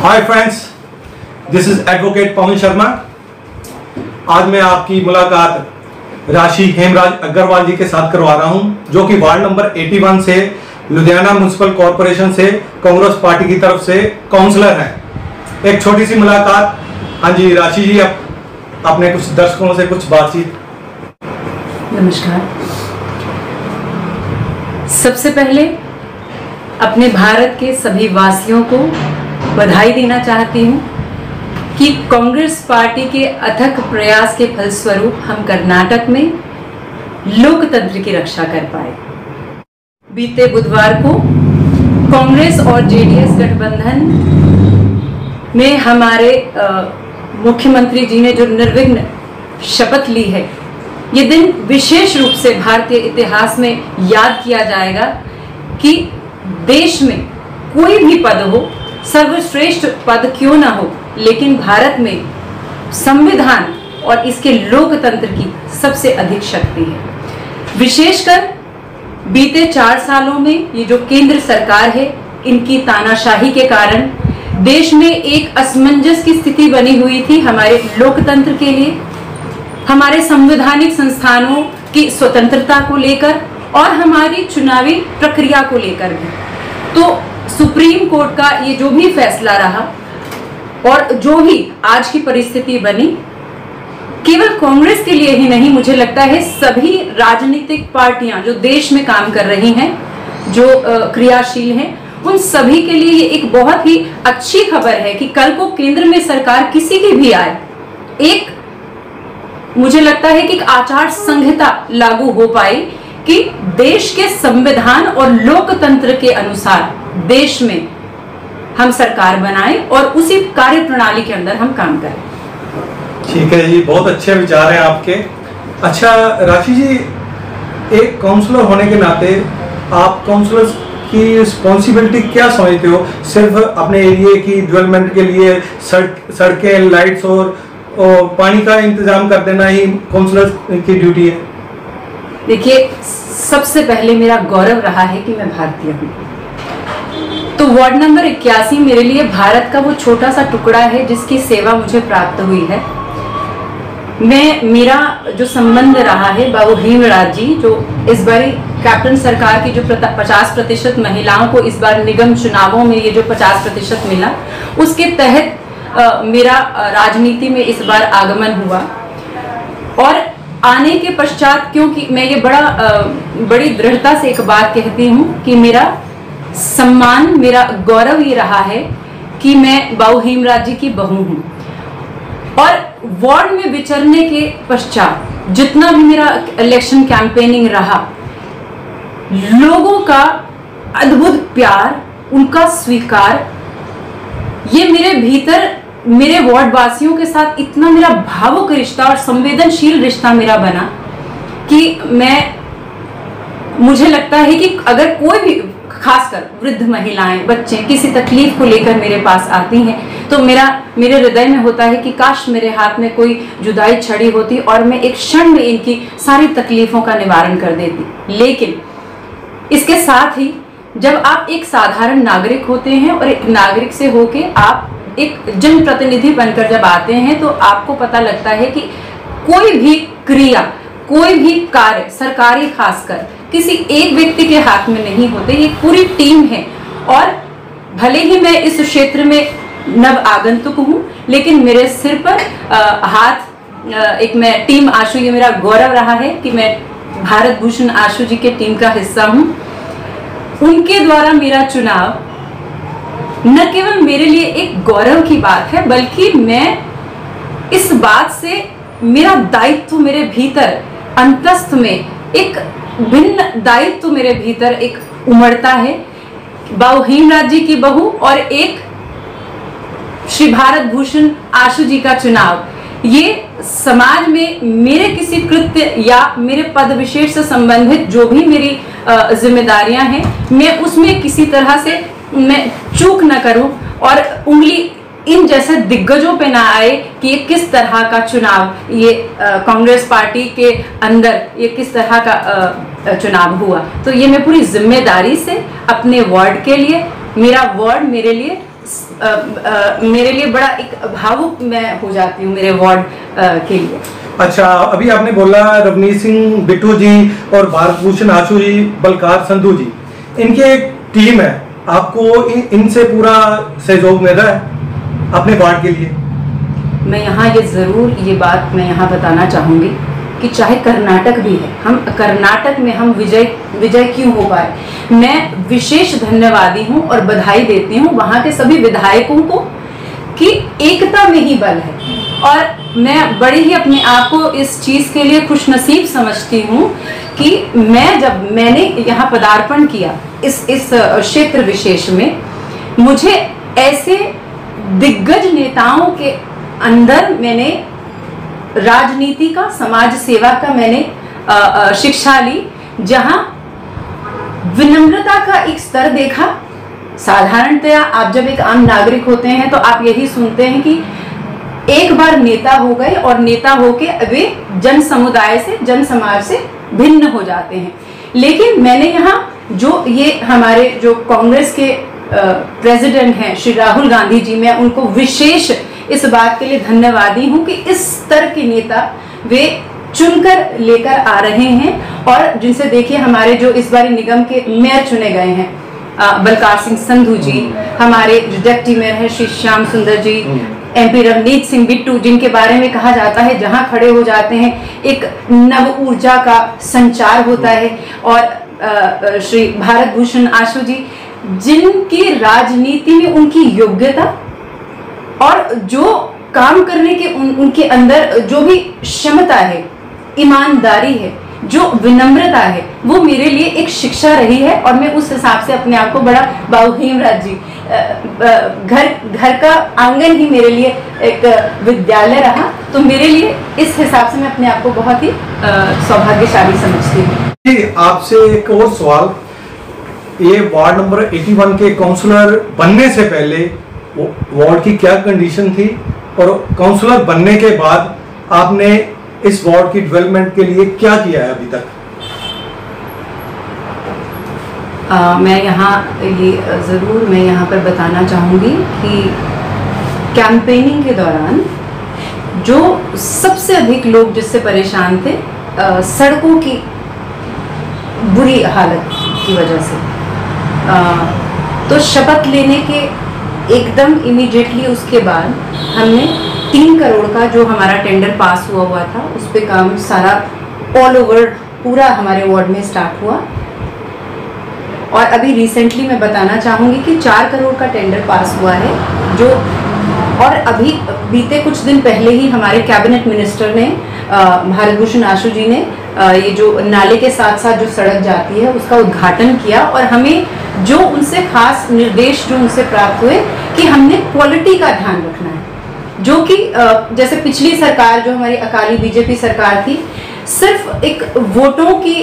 Hi friends, this is advocate Pawan Sharma. आज मैं आपकी मुलाकात राशि हेमराज अग्रवाल जी के साथ करवा रहा हूं, जो कि वार्ड नंबर 81 से लुधियाना म्युनिसिपल कॉरपोरेशन से कांग्रेस पार्टी की तरफ से काउंसलर हैं। एक छोटी सी मुलाकात। हाँ जी राशि जी, अपने कुछ दर्शकों से कुछ बातचीत। नमस्कार। सबसे पहले अपने भारत के सभी वासियों को बधाई देना चाहती हूँ कि कांग्रेस पार्टी के अथक प्रयास के फलस्वरूप हम कर्नाटक में लोकतंत्र की रक्षा कर पाए। बीते बुधवार को कांग्रेस और जेडीएस गठबंधन में हमारे मुख्यमंत्री जी ने जो निर्विघ्न शपथ ली है, ये दिन विशेष रूप से भारतीय इतिहास में याद किया जाएगा कि देश में कोई भी पद हो, सर्वश्रेष्ठ पद क्यों ना हो, लेकिन भारत में संविधान और इसके लोकतंत्र की सबसे अधिक शक्ति है। विशेषकर बीते 4 सालों में ये जो केंद्र सरकार है, इनकी तानाशाही के कारण देश में एक असमंजस की स्थिति बनी हुई थी हमारे लोकतंत्र के लिए, हमारे संवैधानिक संस्थानों की स्वतंत्रता को लेकर और हमारी चुनावी प्रक्रिया को लेकर भी। तो सुप्रीम कोर्ट का ये जो भी फैसला रहा और जो भी आज की परिस्थिति बनी, केवल कांग्रेस के लिए ही नहीं, मुझे लगता है सभी राजनीतिक पार्टियां जो देश में काम कर रही हैं, जो क्रियाशील हैं, उन सभी के लिए ये एक बहुत ही अच्छी खबर है कि कल को केंद्र में सरकार किसी की भी आए, एक मुझे लगता है कि एक आचार संहिता लागू हो पाई कि देश के संविधान और लोकतंत्र के अनुसार देश में हम सरकार बनाएं और उसी कार्य प्रणाली के अंदर हम काम करें। ठीक है जी, बहुत अच्छे विचार हैं आपके। अच्छा राशि जी, एक काउंसलर होने के नाते आप काउंसलर्स की रिस्पॉन्सिबिलिटी क्या समझते हो? सिर्फ अपने एरिया की डेवलपमेंट के लिए सड़कें, लाइट्स और पानी का इंतजाम कर देना ही काउंसलर की ड्यूटी है? देखिए, सबसे पहले मेरा गौरव रहा है कि मैं भारतीय हूँ। तो वार्ड नंबर 81 मेरे लिए भारत का वो छोटा सा टुकड़ा है जिसकी सेवा मुझे प्राप्त हुई है। मेरा जो संबंध रहा है बाबू हेमराज जी, जो इस बार कैप्टन सरकार की जो 50% महिलाओं को इस बार निगम चुनावों में ये जो 50% मिला, उसके तहत मेरा राजनीति में इस बार आगमन हुआ। और आने के पश्चात, क्योंकि मैं ये बड़ी दृढ़ता से एक बात कहती हूँ कि मेरा सम्मान, मेरा गौरव ये रहा है कि मैं बाबू हेमराज जी की बहू हूँ। और वार्ड में विचरने के पश्चात जितना भी मेरा इलेक्शन कैंपेनिंग रहा, लोगों का अद्भुत प्यार, उनका स्वीकार, ये मेरे भीतर मेरे वार्ड वासियों के साथ इतना मेरा भावुक रिश्ता और संवेदनशील रिश्ता मेरा बना कि मुझे लगता है कि अगर कोई भी, खासकर वृद्ध महिलाएं, बच्चे किसी तकलीफ को लेकर मेरे पास आती हैं, तो मेरे हृदय में होता है कि काश मेरे हाथ में कोई जुदाई छड़ी होती और मैं एक क्षण में इनकी सारी तकलीफों का निवारण कर देती। लेकिन इसके साथ ही जब आप एक साधारण नागरिक होते हैं और एक नागरिक से होके आप एक जनप्रतिनिधि बनकर जब आते हैं, तो आपको पता लगता है कि कोई भी क्रिया, कोई भी कार्य सरकारी खासकर किसी एक व्यक्ति के हाथ में नहीं होते, ये पूरी टीम है। और भले ही मैं इस क्षेत्र में नव आगंतुक हूँ, लेकिन मेरे सिर पर एक मैं टीम आशु, ये मेरा गौरव रहा है कि मैं भारत भूषण आशु जी के टीम का हिस्सा हूँ। उनके द्वारा मेरा चुनाव न केवल मेरे लिए एक गौरव की बात है, बल्कि मैं इस बात से, मेरा दायित्व मेरे भीतर अंतस्थ में एक भिन्न दायित्व मेरे भीतर एक उमड़ता है। बाबू हेमराज जी की बहू और एक श्री भारत भूषण आशु जी का चुनाव, ये समाज में मेरे किसी कृत्य या मेरे पद विशेष से संबंधित जो भी मेरी जिम्मेदारियां हैं, मैं उसमें किसी तरह से मैं चूक न करूं और उंगली इन जैसे दिग्गजों पे ना आए कि ये किस तरह का चुनाव, ये कांग्रेस पार्टी के अंदर ये किस तरह का चुनाव हुआ। तो ये मैं पूरी जिम्मेदारी से अपने वार्ड के लिए, मेरा वार्ड मेरे लिए मेरे लिए बड़ा एक भावुक मैं हो जाती हूँ मेरे वार्ड के लिए। अच्छा, अभी आपने बोला रवनीत सिंह बिट्टू जी और भारत भूषण आशु जी, बलकार संधू जी, इनकी एक टीम है, आपको इनसे पूरा सहयोग मिल रहा है अपने वार्ड के लिए? मैं यहाँ ये बात मैं यहाँ बताना चाहूँगी कि चाहे कर्नाटक भी है, हम कर्नाटक में हम विजय क्यों हो पाए, मैं विशेष धन्यवादी हूँ और बधाई देती हूँ वहाँ के सभी विधायकों को कि एकता में ही बल है। और मैं बड़ी ही अपने आप को इस चीज़ के लिए खुशनसीब समझती हूँ कि मैंने यहाँ पदार्पण किया इस क्षेत्र विशेष में, मुझे ऐसे दिग्गज नेताओं के अंदर मैंने राजनीति का, समाज सेवा का मैंने शिक्षा ली, जहां विनम्रता का एक स्तर देखा। साधारणतया आप जब एक आम नागरिक होते हैं तो आप यही सुनते हैं कि एक बार नेता हो गए और नेता होके वे जन समुदाय से, जन समाज से भिन्न हो जाते हैं। लेकिन मैंने यहाँ जो ये हमारे जो कांग्रेस के प्रेसिडेंट हैं श्री राहुल गांधी जी, मैं उनको विशेष इस बात के लिए धन्यवादी हूँ कि इस स्तर के नेता वे चुनकर लेकर आ रहे हैं। और जिनसे देखिए हमारे जो इस बार निगम के मेयर चुने गए हैं, बलकार सिंह संधू जी, हमारे जो डिप्टी मेयर है श्री श्याम सुंदर जी, MP रवनीत सिंह बिट्टू, जिनके बारे में कहा जाता है जहां खड़े हो जाते हैं एक नव ऊर्जा का संचार होता है, और श्री भारत भूषण आशु जी, जिनकी राजनीति में उनकी योग्यता और जो काम करने के उनके अंदर जो भी क्षमता है, ईमानदारी है, जो विनम्रता है, वो मेरे लिए एक शिक्षा रही है। और मैं उस हिसाब से अपने आप को बड़ा, बाबू हेमराज जी, घर का आंगन ही मेरे लिए एक विद्यालय रहा, तो मेरे लिए इस हिसाब से मैं अपने आप को बहुत ही सौभाग्यशाली समझती हूँ। आपसे एक और सवाल, ये वार्ड नंबर 81 के काउंसलर बनने से पहले वार्ड की क्या कंडीशन थी, और काउंसलर बनने के बाद आपने इस वार्ड की डेवलपमेंट के लिए क्या किया है अभी तक? मैं यहाँ पर बताना चाहूँगी कि कैंपेनिंग के दौरान जो सबसे अधिक लोग जिससे परेशान थे, सड़कों की बुरी हालत की वजह से, तो शपथ लेने के एकदम इमीडिएटली उसके बाद हमने 3 करोड़ का जो हमारा टेंडर पास हुआ था, उस पे काम सारा ऑल ओवर पूरा हमारे वार्ड में स्टार्ट हुआ। और अभी रिसेंटली मैं बताना चाहूँगी कि 4 करोड़ का टेंडर पास हुआ है, जो और अभी बीते कुछ दिन पहले ही हमारे कैबिनेट मिनिस्टर ने, भारत भूषण आशु जी ने, ये जो नाले के साथ साथ जो सड़क जाती है उसका उद्घाटन किया। और हमें जो उनसे खास निर्देश जो उनसे प्राप्त हुए कि हमने क्वालिटी का ध्यान रखना है, जो कि जैसे पिछली सरकार जो हमारी अकाली बीजेपी सरकार थी, सिर्फ एक वोटों की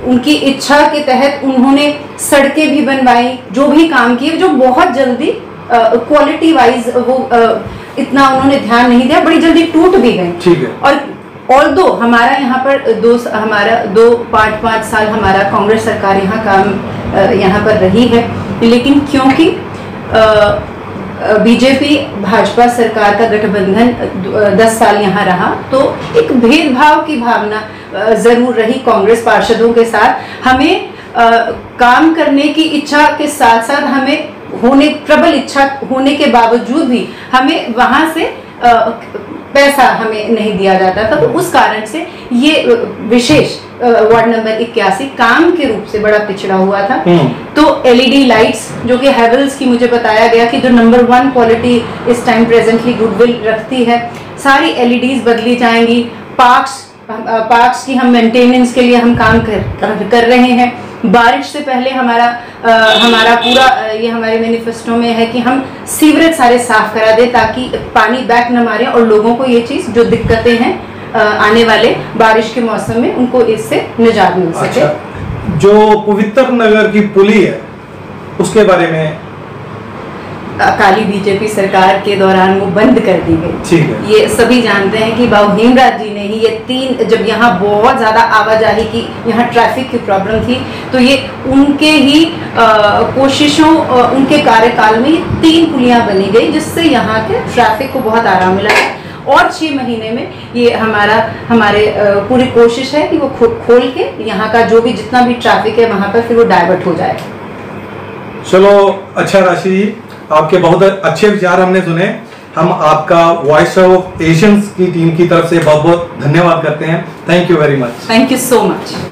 उनकी इच्छा के तहत उन्होंने सड़कें भी बनवाई, जो भी काम किए, जो बहुत जल्दी क्वालिटी वाइज वो इतना उन्होंने ध्यान नहीं दिया, बड़ी जल्दी टूट भी गए। ठीक है। और दो हमारा यहाँ पर 5 साल हमारा कांग्रेस सरकार यहाँ काम यहाँ पर रही है, लेकिन क्योंकि बीजेपी भाजपा सरकार का गठबंधन 10 साल यहाँ रहा, तो एक भेदभाव की भावना जरूर रही कांग्रेस पार्षदों के साथ। हमें काम करने की इच्छा के साथ साथ हमें प्रबल इच्छा होने के बावजूद भी हमें वहां से पैसा हमें नहीं दिया जाता था, तो उस कारण से ये विशेष वार्ड नंबर 81 काम के रूप से बड़ा पिछड़ा हुआ था। तो LED लाइट्स जो कि हेवल्स की मुझे बताया गया कि जो नंबर 1 क्वालिटी इस टाइम प्रेजेंटली गुडविल रखती है, सारी LEDs बदली जाएंगी। पार्क्स की हम मेंटेनेंस के लिए हम काम कर रहे हैं। बारिश से पहले हमारा पूरा ये हमारे मैनिफेस्टो में है कि हम सीवरेज सारे साफ करा दे, ताकि पानी बैक न मारे और लोगों को ये चीज जो दिक्कतें हैं आने वाले बारिश के मौसम में उनको इससे निजात मिल सके। अच्छा, जो पवित्र नगर की पुली है उसके बारे में अकाली बीजेपी सरकार के दौरान वो बंद कर दी गई। ठीक है। ये सभी जानते हैं कि बाबू हेमराज जी ने ही ये 3, जब यहाँ बहुत ज्यादा आवाजाही की, यहाँ ट्रैफिक की प्रॉब्लम थी, तो ये उनके ही कोशिशों, उनके कार्यकाल में 3 पुलियां बनी गई, जिससे यहाँ के ट्रैफिक को बहुत आराम मिला है। और 6 महीने में ये हमारे पूरी कोशिश है कि वो खोल के यहाँ का जो भी जितना भी ट्रैफिक है वहाँ पर फिर वो डाइवर्ट हो जाए। चलो अच्छा राशि जी, आपके बहुत अच्छे विचार हमने सुने। हम आपका वॉइस ऑफ एशियंस की टीम की तरफ से बहुत बहुत धन्यवाद करते हैं। Thank you very much. Thank you so much.